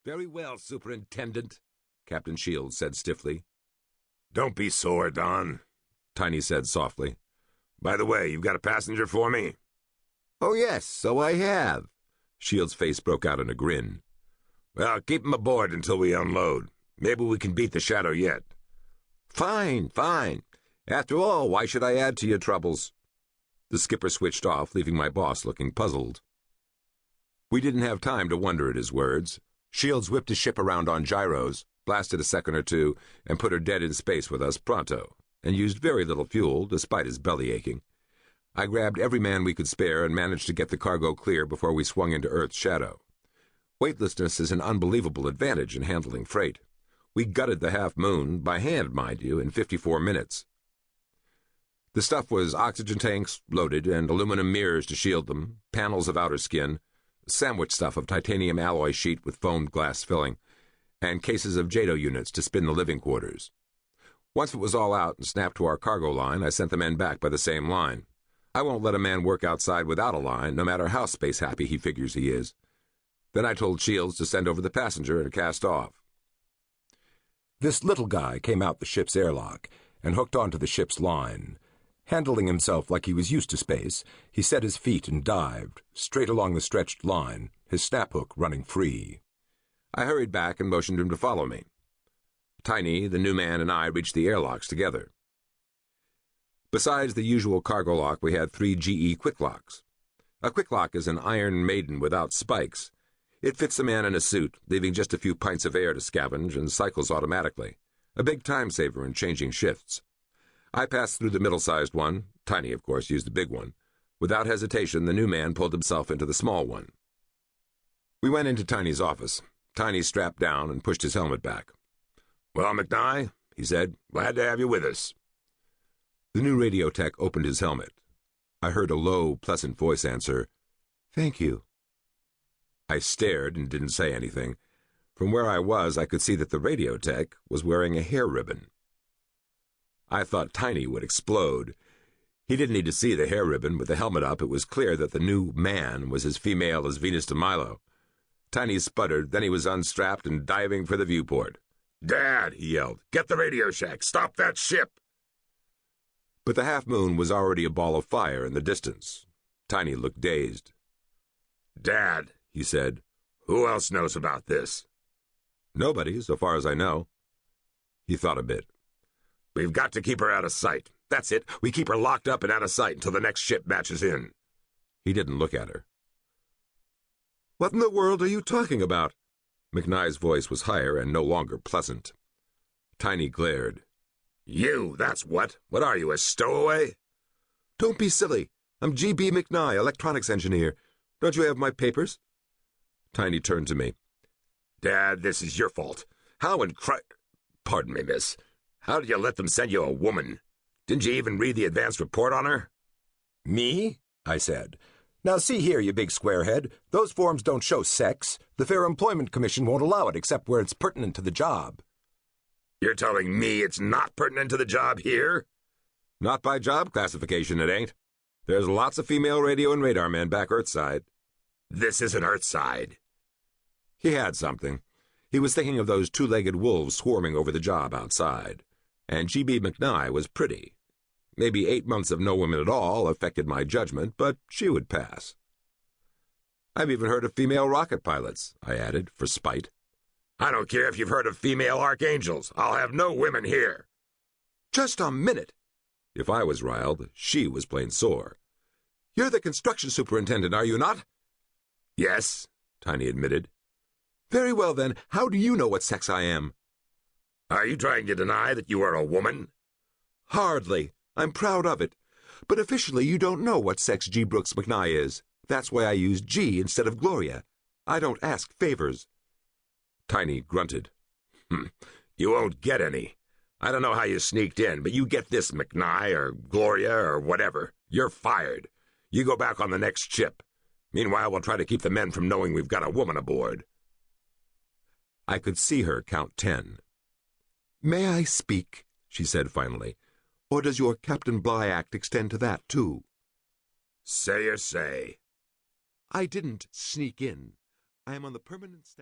Very well, Superintendent, Captain Shields said stiffly. Don't be sore, Don, Tiny said softly. By the way, you've got a passenger for me? Oh, yes, so I have. Shields' face broke out in a grin. Well, keep him aboard until we unload. Maybe we can beat the shadow yet. Fine, fine. After all, why should I add to your troubles? The skipper switched off, leaving my boss looking puzzled. We didn't have time to wonder at his words. Shields whipped his ship around on gyros, blasted a second or two, and put her dead in space with us pronto, and used very little fuel, despite his belly aching. I grabbed every man we could spare and managed to get the cargo clear before we swung into Earth's shadow. Weightlessness is an unbelievable advantage in handling freight. We gutted the Half Moon, by hand, mind you, in 54 minutes. The stuff was oxygen tanks, loaded, and aluminum mirrors to shield them, panels of outer skin, sandwich stuff of titanium alloy sheet with foamed glass filling, and cases of JADO units to spin the living quarters. Once it was all out and snapped to our cargo line, I sent the men back by the same line. I won't let a man work outside without a line, no matter how space-happy he figures he is. Then I told Shields to send over the passenger and cast off. This little guy came out the ship's airlock and hooked onto the ship's line. Handling himself like he was used to space, he set his feet and dived, straight along the stretched line, his snap hook running free. I hurried back and motioned him to follow me. Tiny, the new man, and I reached the airlocks together. Besides the usual cargo lock, we had 3 GE quick locks. A quick lock is an Iron Maiden without spikes. It fits a man in a suit, leaving just a few pints of air to scavenge, and cycles automatically. A big time saver in changing shifts. I passed through the middle-sized one. Tiny, of course, used the big one. Without hesitation, the new man pulled himself into the small one. We went into Tiny's office. Tiny strapped down and pushed his helmet back. Well, McNye, he said, glad to have you with us. The new radio tech opened his helmet. I heard a low, pleasant voice answer, "Thank you." I stared and didn't say anything. From where I was, I could see that the radio tech was wearing a hair ribbon. I thought Tiny would explode. He didn't need to see the hair ribbon. With the helmet up, it was clear that the new man was as female as Venus de Milo. Tiny sputtered, then he was unstrapped and diving for the viewport. "Dad," he yelled, "get the Radio Shack! Stop that ship!" But the Half Moon was already a ball of fire in the distance. Tiny looked dazed. "Dad," he said, "who else knows about this?" "Nobody, so far as I know." He thought a bit. "We've got to keep her out of sight. That's it. We keep her locked up and out of sight until the next ship matches in." He didn't look at her. "What in the world are you talking about?" McNye's voice was higher and no longer pleasant. Tiny glared. "You, that's what. What are you, a stowaway?" "Don't be silly. I'm G.B. McNye, electronics engineer. Don't you have my papers?" Tiny turned to me. "Dad, this is your fault. How in Pardon me, miss. How did you let them send you a woman? Didn't you even read the advance report on her?" "Me?" I said. "Now see here, you big squarehead. Those forms don't show sex. The Fair Employment Commission won't allow it except where it's pertinent to the job." "You're telling me it's not pertinent to the job here?" "Not by job classification, it ain't. There's lots of female radio and radar men back Earthside." "This isn't Earthside." He had something. He was thinking of those two-legged wolves swarming over the job outside. And G.B. McNye was pretty. Maybe 8 months of no women at all affected my judgment, but she would pass. "I've even heard of female rocket pilots," I added, for spite. "I don't care if you've heard of female archangels. I'll have no women here." "Just a minute." If I was riled, she was plain sore. "You're the construction superintendent, are you not?" "Yes," Tiny admitted. "Very well, then. How do you know what sex I am?" "Are you trying to deny that you are a woman?" "Hardly. I'm proud of it. But officially you don't know what sex G. Brooks McNye is. That's why I use G instead of Gloria. I don't ask favors." Tiny grunted. "You won't get any. I don't know how you sneaked in, but you get this, McNye, or Gloria, or whatever. You're fired. You go back on the next ship. Meanwhile, we'll try to keep the men from knowing we've got a woman aboard." I could see her count 10. "May I speak?" she said finally. "Or does your Captain Bligh Act extend to that, too?" "Say your say." "I didn't sneak in. I am on the permanent staff."